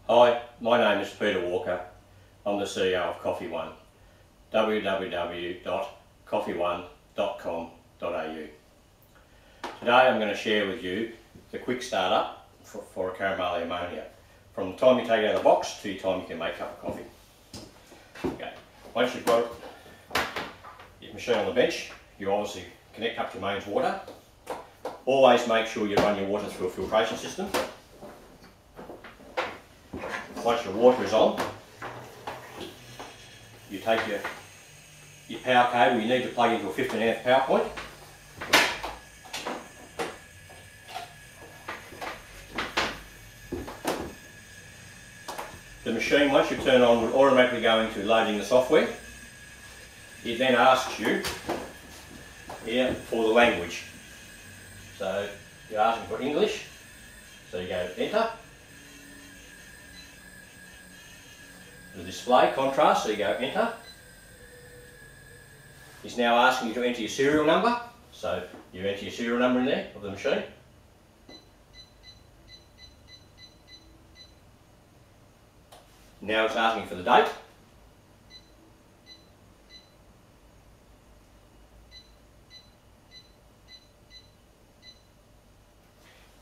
Hi, my name is Peter Walker. I'm the CEO of Coffee One. www.coffeeone.com.au. Today I'm going to share with you the quick startup for a Carimali ammonia. From the time you take it out of the box to the time you can make a cup of coffee. Okay. Once you've got your machine on the bench, you obviously connect up your mains water. Always make sure you run your water through a filtration system. Once your water is on, you take your power cable. You need to plug into a 15 amp power point. The machine, once you turn it on, will automatically go into loading the software. It then asks you here for the language. So you're asking for English, so you go enter. The display contrast, so you go enter. It's now asking you to enter your serial number, so you enter your serial number in there of the machine. Now it's asking for the date.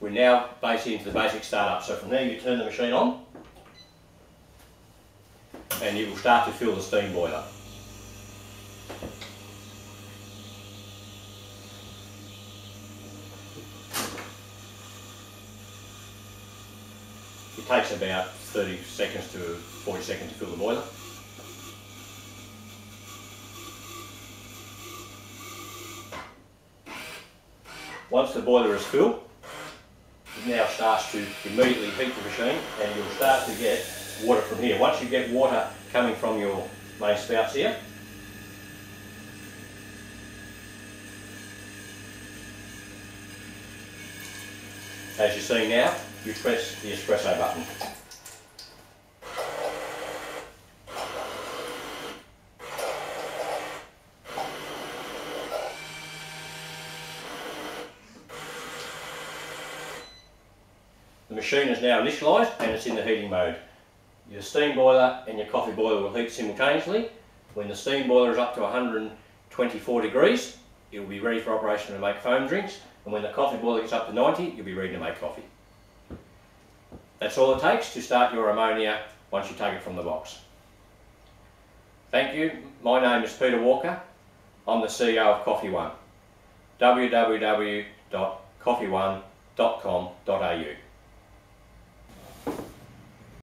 We're now basically into the basic startup, so from there you turn the machine on and you will start to fill the steam boiler. It takes about 30 seconds to 40 seconds to fill the boiler. Once the boiler is filled, it now starts to immediately heat the machine and you'll start to get water from here. Once you get water coming from your main spouts here, as you see now, you press the espresso button. The machine is now initialised and it's in the heating mode. Your steam boiler and your coffee boiler will heat simultaneously. When the steam boiler is up to 124 degrees, it will be ready for operation to make foam drinks, and when the coffee boiler gets up to 90, you'll be ready to make coffee. That's all it takes to start your ammonia once you take it from the box. Thank you. My name is Peter Walker. I'm the CEO of Coffee One. www.coffeeone.com.au